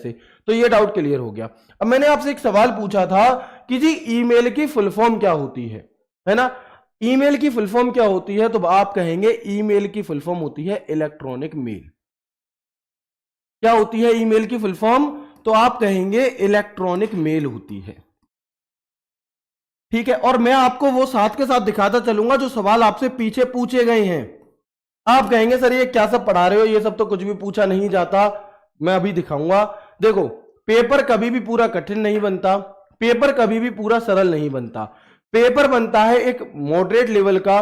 से। तो ये डाउट क्लियर हो गया। अब मैंने आपसे एक सवाल पूछा था कि जी ईमेल की फुल फॉर्म क्या होती है ना? ईमेल की फुल फॉर्म क्या होती है? तो आप कहेंगे ईमेल की फुल फॉर्म होती है इलेक्ट्रॉनिक मेल। क्या होती है ईमेल की फुल फॉर्म? तो आप कहेंगे इलेक्ट्रॉनिक मेल होती है। ठीक है, और मैं आपको वो साथ के साथ दिखाता चलूंगा जो सवाल आपसे पीछे पूछे गए हैं। आप कहेंगे सर ये क्या सब पढ़ा रहे हो, ये सब तो कुछ भी पूछा नहीं जाता। मैं अभी दिखाऊंगा। देखो, पेपर कभी भी पूरा कठिन नहीं बनता, पेपर कभी भी पूरा सरल नहीं बनता। पेपर बनता है एक मॉडरेट लेवल का।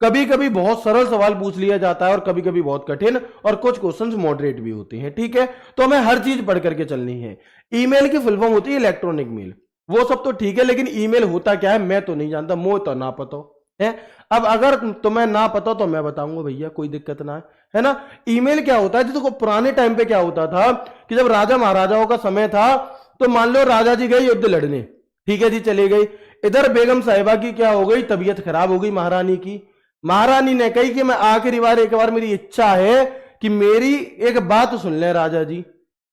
कभी कभी बहुत सरल सवाल पूछ लिया जाता है और कभी कभी बहुत कठिन, और कुछ क्वेश्चंस मॉडरेट भी होते हैं। ठीक है, तो हमें हर चीज पढ़ करके चलनी है। ईमेल की फुल फॉर्म होती है इलेक्ट्रॉनिक मेल। वो सब तो ठीक है, लेकिन ईमेल होता क्या है मैं तो नहीं जानता, मुझे तो ना पता है। अब अगर तुम्हें ना पता तो मैं बताऊंगा भैया, कोई दिक्कत ना है ना? ईमेल क्या होता है? देखो पुराने टाइम पे क्या होता था कि जब राजा महाराजाओं का समय था, तो मान लो राजा जी गए युद्ध लड़ने, ठीक है जी, चले गए। इधर बेगम साहिबा की क्या हो गई, तबीयत खराब हो गई महारानी की। महारानी ने कही कि मैं आखिरी बार, एक बार मेरी इच्छा है कि मेरी एक बात सुन ले राजा जी।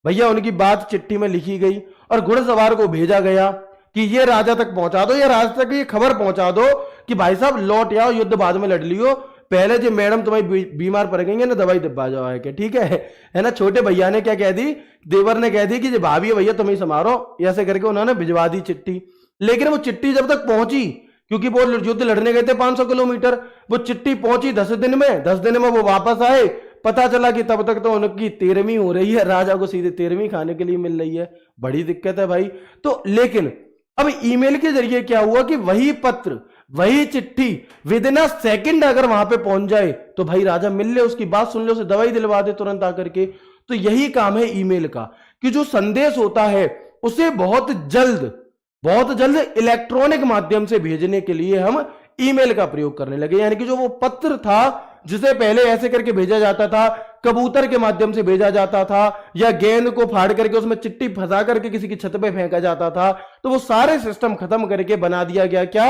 भैया उनकी बात चिट्ठी में लिखी गई और घुड़सवार को भेजा गया कि ये राजा तक पहुंचा दो, या राजा तक ये खबर पहुंचा दो कि भाई साहब लौट आओ, युद्ध बाद में लड़ लियो, पहले जो मैडम तुम्हारी बीमार पड़ गई है ना, दवाई दिब्बा जाओ है, ठीक है ना? छोटे भैया ने क्या कह दी, देवर ने कह दी कि भाभी भैया तुम ही संभालो, ऐसे करके उन्होंने भिजवा दी चिट्ठी। लेकिन वो चिट्ठी जब तक पहुंची, क्योंकि वो युद्ध लड़ने गए थे 500 किलोमीटर, वो चिट्ठी पहुंची 10 दिन में, 10 दिन में वो वापस आए। पता चला कि तब तक तो उनकी 13वीं हो रही है, राजा को सीधे 13वीं खाने के लिए मिल रही है। बड़ी दिक्कत है भाई। तो लेकिन अब ईमेल के जरिए क्या हुआ कि वही पत्र, वही चिट्ठी विद इन अ सेकंड अगर वहां पे पहुंच जाए तो भाई राजा मिल ले, उसकी बात सुन ले, उसे दवाई दिलवा दे तुरंत आकर के। तो यही काम है ईमेल का कि जो संदेश होता है उसे बहुत जल्द इलेक्ट्रॉनिक माध्यम से भेजने के लिए हम ईमेल का प्रयोग करने लगे। यानी कि जो वो पत्र था जिसे पहले ऐसे करके भेजा जाता था, कबूतर के माध्यम से भेजा जाता था, या गेंद को फाड़ करके उसमें चिट्ठी फंसा करके किसी की छत पे फेंका जाता था, तो वो सारे सिस्टम खत्म करके बना दिया गया क्या,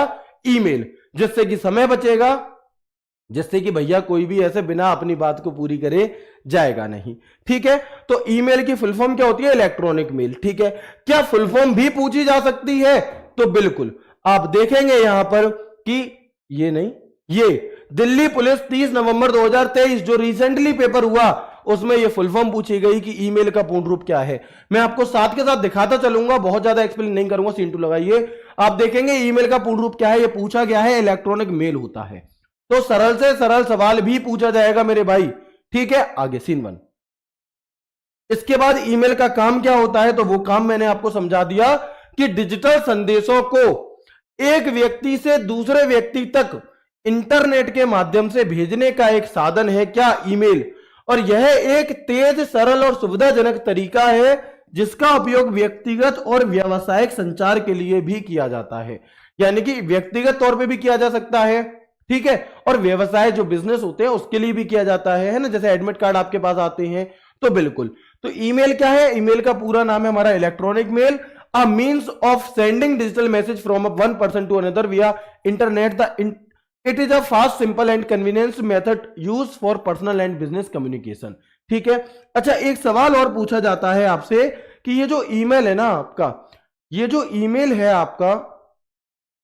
ईमेल। जिससे कि समय बचेगा, जिससे कि भैया कोई भी ऐसे बिना अपनी बात को पूरी करे जाएगा नहीं। ठीक है, तो ईमेल की फुल फॉर्म क्या होती है, इलेक्ट्रॉनिक मेल। ठीक है, क्या फुल फॉर्म भी पूछी जा सकती है? तो बिल्कुल, आप देखेंगे यहां पर कि ये नहीं, ये दिल्ली पुलिस 30 नवंबर 2023 जो रिसेंटली पेपर हुआ, उसमें ये फुल फॉर्म पूछी गई कि ईमेल का पूर्ण रूप क्या है। मैं आपको साथ के साथ दिखाता चलूंगा, बहुत ज्यादा एक्सप्लेन नहीं करूंगा, सीन 2 लगाइए। आप देखेंगे ईमेल का पूर्ण रूप क्या है, ये पूछा गया है इलेक्ट्रॉनिक मेल होता है। तो सरल से सरल सवाल भी पूछा जाएगा मेरे भाई। ठीक है, आगे सीन 1। इसके बाद ईमेल का काम क्या होता है, तो वो काम मैंने आपको समझा दिया कि डिजिटल संदेशों को एक व्यक्ति से दूसरे व्यक्ति तक इंटरनेट के माध्यम से भेजने का एक साधन है क्या, ईमेल। और यह एक तेज, सरल और सुविधाजनक तरीका है जिसका उपयोग व्यक्तिगत और व्यावसायिक संचार के लिए भी किया जाता है। यानी कि व्यक्तिगत तौर पे भी किया जा सकता है, ठीक है, और व्यवसाय जो बिजनेस होते हैं उसके लिए भी किया जाता है ना? जैसे एडमिट कार्ड आपके पास आते हैं, तो बिल्कुल। तो ईमेल क्या है, ईमेल का पूरा नाम है हमारा electronic mail, a means of sending digital message from one person to another via internet. It is a fast, simple and convenience method use for personal and business communication. ठीक है, अच्छा एक सवाल और पूछा जाता है आपसे कि ये जो ईमेल है ना आपका, ये जो ईमेल है आपका,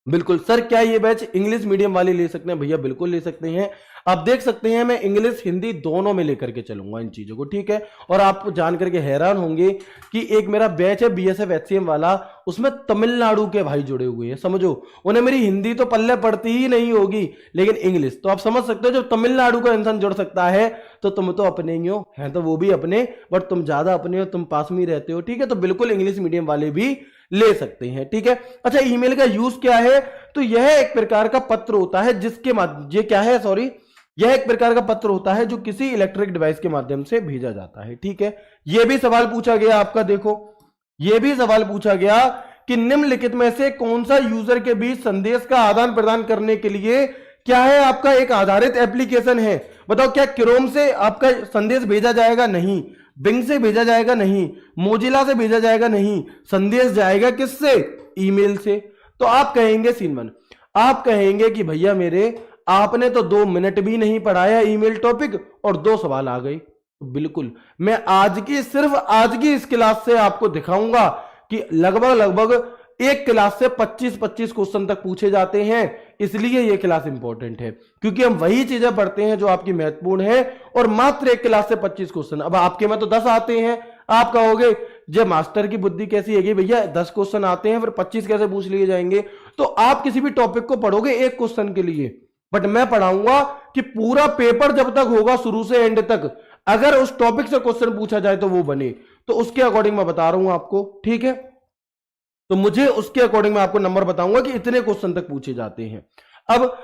बिल्कुल सर क्या ये बैच इंग्लिश मीडियम वाले ले सकते हैं? भैया बिल्कुल ले सकते हैं। आप देख सकते हैं मैं इंग्लिश हिंदी दोनों में लेकर के चलूंगा इन चीजों को। ठीक है, और आप जान करके हैरान होंगे कि एक मेरा बैच है बीएसएफ एचसीएम वाला, उसमें तमिलनाडु के भाई जुड़े हुए हैं। समझो, उन्हें मेरी हिंदी तो पल्ले पड़ती ही नहीं होगी, लेकिन इंग्लिश तो आप समझ सकते हो। जब तमिलनाडु का इंसान जुड़ सकता है तो तुम तो अपने ही हो, हैं तो वो भी अपने, बट तुम ज्यादा अपने हो, तुम पास में ही रहते हो। ठीक है, तो बिल्कुल इंग्लिश मीडियम वाले भी ले सकते हैं। ठीक है, अच्छा ईमेल का यूज क्या है, तो यह एक प्रकार का पत्र होता है जिसके ये क्या है, सॉरी, यह एक प्रकार का पत्र होता है जो किसी इलेक्ट्रिक डिवाइस के माध्यम से भेजा जाता है। ठीक है, यह भी सवाल पूछा गया आपका, देखो यह भी सवाल पूछा गया कि निम्नलिखित में से कौन सा यूजर के बीच संदेश का आदान प्रदान करने के लिए क्या है आपका एक आधारित एप्लीकेशन है। बताओ, क्या क्रोम से आपका संदेश भेजा जाएगा? नहीं। बिंग से भेजा जाएगा? नहीं। मोजिला से भेजा जाएगा? नहीं। संदेश जाएगा किससे? ईमेल से। तो आप कहेंगे सीनमन, आप कहेंगे कि भैया मेरे, आपने तो 2 मिनट भी नहीं पढ़ाया ईमेल टॉपिक और 2 सवाल आ गए। तो बिल्कुल मैं सिर्फ आज की इस क्लास से आपको दिखाऊंगा कि लगभग एक क्लास से 25-25 क्वेश्चन तक पूछे जाते हैं। इसलिए ये क्लास इंपॉर्टेंट है, क्योंकि हम वही चीजें पढ़ते हैं जो आपकी महत्वपूर्ण है, और मात्र एक क्लास से 25 क्वेश्चन। अब आपके में तो 10 आते हैं, आप कहोगे जे मास्टर की बुद्धि कैसी है भैया, 10 क्वेश्चन आते हैं फिर 25 कैसे पूछ लिए जाएंगे। तो आप किसी भी टॉपिक को पढ़ोगे एक क्वेश्चन के लिए, बट मैं पढ़ाऊंगा कि पूरा पेपर जब तक होगा शुरू से एंड तक, अगर उस टॉपिक से क्वेश्चन पूछा जाए तो वो बने। तो उसके अकॉर्डिंग मैं बता रहा हूं आपको, ठीक है। तो मुझे उसके अकॉर्डिंग मैं आपको नंबर बताऊंगा कि इतने क्वेश्चन तक पूछे जाते हैं। अब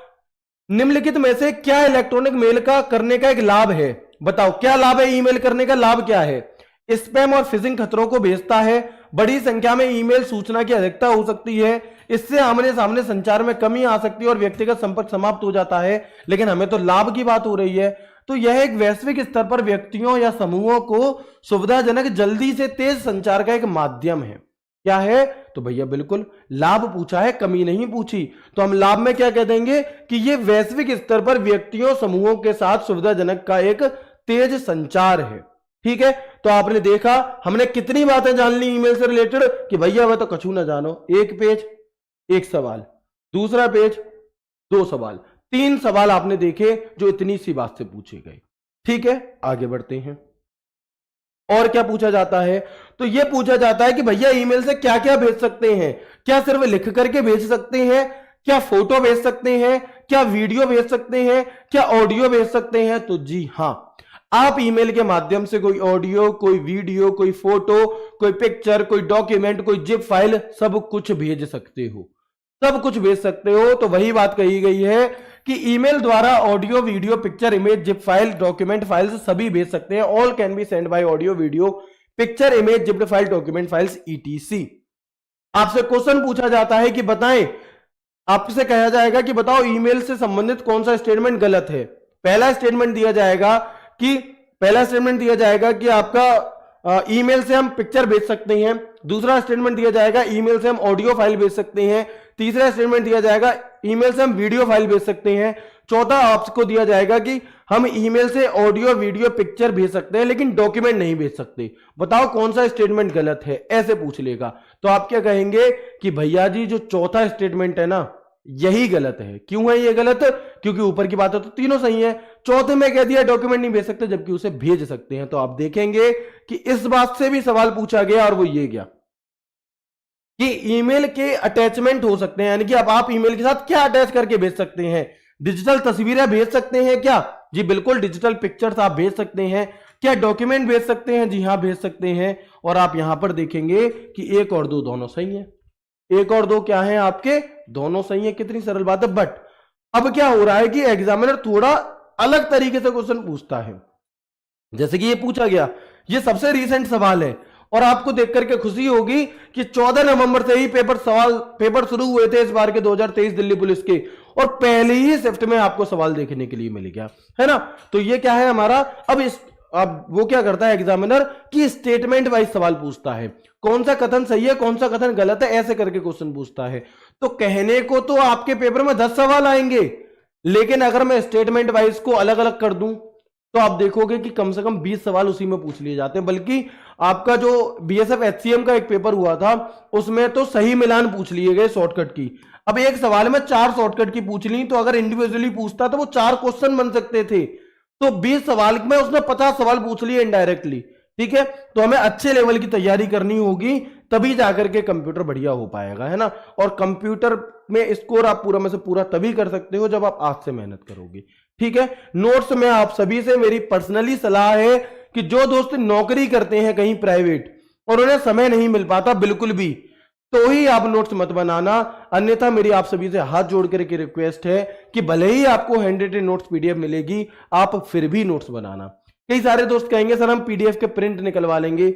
निम्नलिखित में से क्या इलेक्ट्रॉनिक मेल का करने का एक लाभ है, बताओ क्या लाभ है ईमेल करने का, लाभ क्या है। स्पैम और फिशिंग खतरों को भेजता है, बड़ी संख्या में ईमेल सूचना की अधिकता हो सकती है, इससे आमने सामने संचार में कमी आ सकती है और व्यक्तिगत संपर्क समाप्त हो जाता है। लेकिन हमें तो लाभ की बात हो रही है। तो यह एक वैश्विक स्तर पर व्यक्तियों या समूहों को सुविधाजनक जल्दी से तेज संचार का एक माध्यम है। क्या है, तो भैया बिल्कुल लाभ पूछा है, कमी नहीं पूछी। तो हम लाभ में क्या कह देंगे कि यह वैश्विक स्तर पर व्यक्तियों समूहों के साथ सुविधाजनक का एक तेज संचार है। ठीक है, तो आपने देखा हमने कितनी बातें जान ली ईमेल से रिलेटेड कि भैया वह तो कछु ना जानो। एक पेज एक सवाल, दूसरा पेज 2 सवाल, 3 सवाल आपने देखे जो इतनी सी बात से पूछे गए। ठीक है, आगे बढ़ते हैं। और क्या पूछा जाता है, तो यह पूछा जाता है कि भैया ईमेल से क्या क्या भेज सकते हैं। क्या सिर्फ लिख करके भेज सकते हैं, क्या फोटो भेज सकते हैं, क्या वीडियो भेज सकते हैं, क्या ऑडियो भेज सकते हैं। तो जी हां, आप ईमेल के माध्यम से कोई ऑडियो, कोई वीडियो, कोई फोटो, कोई पिक्चर, कोई डॉक्यूमेंट, कोई जिप फाइल, सब कुछ भेज सकते हो, सब कुछ भेज सकते हो। तो वही बात कही गई है कि ईमेल द्वारा audio, video, picture, image, zip file, document files सभी भेज सकते हैं। All can be send by audio, video, picture, image, zip file, document files etc. आपसे क्वेश्चन पूछा जाता है कि बताएं, आपसे कहा जाएगा कि बताओ ईमेल से संबंधित कौन सा स्टेटमेंट गलत है। पहला स्टेटमेंट दिया जाएगा कि आपका ईमेल से हम पिक्चर भेज सकते हैं। दूसरा स्टेटमेंट दिया जाएगा ईमेल से हम ऑडियो फाइल भेज सकते हैं। तीसरा स्टेटमेंट दिया जाएगा ईमेल से हम वीडियो फाइल भेज सकते हैं। चौथा आपको दिया जाएगा कि हम ईमेल से ऑडियो, वीडियो, पिक्चर भेज सकते हैं लेकिन डॉक्यूमेंट नहीं भेज सकते। बताओ कौन सा स्टेटमेंट गलत है, ऐसे पूछ लेगा। तो आप क्या कहेंगे कि भैया जी जो चौथा स्टेटमेंट है ना, यही गलत है। क्यों है ये गलत? क्योंकि ऊपर की बात है तो तीनों सही है। चौथे में कह दिया डॉक्यूमेंट नहीं भेज सकते, जबकि उसे भेज सकते हैं। तो आप देखेंगे कि इस बात से भी सवाल पूछा गया, और वो ये गया कि ईमेल के अटैचमेंट हो सकते हैं, यानी कि अब आप ईमेल के साथ क्या अटैच करके भेज सकते हैं। डिजिटल तस्वीरें भेज सकते हैं क्या? जी बिल्कुल, डिजिटल पिक्चर्स आप भेज सकते हैं। क्या डॉक्यूमेंट भेज सकते हैं? जी हां, भेज सकते हैं। और आप यहां पर देखेंगे कि 1 और 2 दोनों सही है। 1 और 2 क्या है आपके? दोनों सही है। कितनी सरल बात है। बट अब क्या हो रहा है कि एग्जामिनर थोड़ा अलग तरीके से क्वेश्चन पूछता है। जैसे कि ये पूछा गया, ये सबसे रीसेंट सवाल है और आपको देख करके खुशी होगी कि 14 नवंबर से ही पेपर शुरू हुए थे इस बार के 2023 दिल्ली पुलिस के, और पहले ही शिफ्ट में आपको सवाल देखने के लिए मिल गया है ना। तो ये क्या है हमारा, अब वो क्या करता है एग्जामिनर कि स्टेटमेंट वाइज सवाल पूछता है। कौन सा कथन सही है, कौन सा कथन गलत है, ऐसे करके क्वेश्चन पूछता है। तो कहने को तो आपके पेपर में 10 सवाल आएंगे, लेकिन अगर मैं स्टेटमेंट वाइज को अलग अलग कर दूं तो आप देखोगे कि कम से कम 20 सवाल उसी में पूछ लिए जाते हैं। बल्कि आपका जो बीएसएफ एचसीएम का एक पेपर हुआ था उसमें तो सही मिलान पूछ लिए गए शॉर्टकट की। अब एक सवाल में 4 शॉर्टकट की पूछ ली, तो अगर इंडिविजुअली पूछता तो वो 4 क्वेश्चन बन सकते थे। तो 20 सवाल में उसने 50 सवाल पूछ लिए इनडायरेक्टली। ठीक है, तो हमें अच्छे लेवल की तैयारी करनी होगी, तभी जाकर के कंप्यूटर बढ़िया हो पाएगा, है ना। और कंप्यूटर में स्कोर आप पूरा में से पूरा तभी कर सकते हो जब आप आज से मेहनत करोगे। ठीक है, नोट्स में आप सभी से मेरी पर्सनली सलाह है कि जो दोस्त नौकरी करते हैं कहीं प्राइवेट और उन्हें समय नहीं मिल पाता बिल्कुल भी, तो ही आप नोट्स मत बनाना। अन्यथा मेरी आप सभी से हाथ जोड़ करके रिक्वेस्ट है कि भले ही आपको हैंड रिटन नोट्स पीडीएफ मिलेगी, आप फिर भी नोट्स बनाना। कई सारे दोस्त कहेंगे सर हम पीडीएफ के प्रिंट निकलवा लेंगे।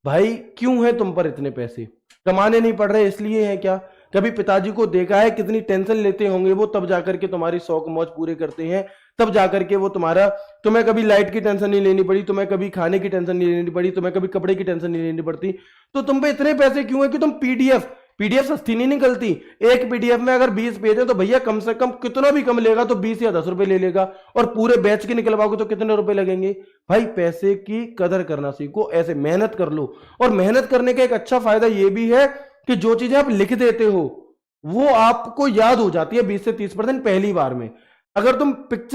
भाई क्यों है तुम पर इतने पैसे? कमाने नहीं पड़ रहे इसलिए है क्या? कभी पिताजी को देखा है कितनी टेंशन लेते होंगे वो, तब जाकर के तुम्हारी शौक मौज पूरे करते हैं, तब जाकर के वो तुम्हें कभी लाइट की टेंशन नहीं लेनी पड़ी, तुम्हें कभी खाने की टेंशन नहीं लेनी पड़ी, तुम्हें कभी कपड़े की टेंशन नहीं लेनी पड़ती। तो तुम पे इतने पैसे क्यों है कि तुम पीडीएफ पीडीएफ सस्ती नहीं निकलती। एक पीडीएफ में अगर 20 पेज है तो भैया कम से कम कितना भी कम लेगा तो 20 या 10 रुपए ले लेगा, और पूरे बैच के निकलवाओगे तो कितने रुपए लगेंगे। भाई पैसे की कदर करना सीखो, ऐसे मेहनत कर लो। और मेहनत करने का एक अच्छा फायदा यह भी है कि जो चीजें आप लिख देते हो वो आपको याद हो जाती है 20 से 30% पहली बार में। अगर तुम पिक्चर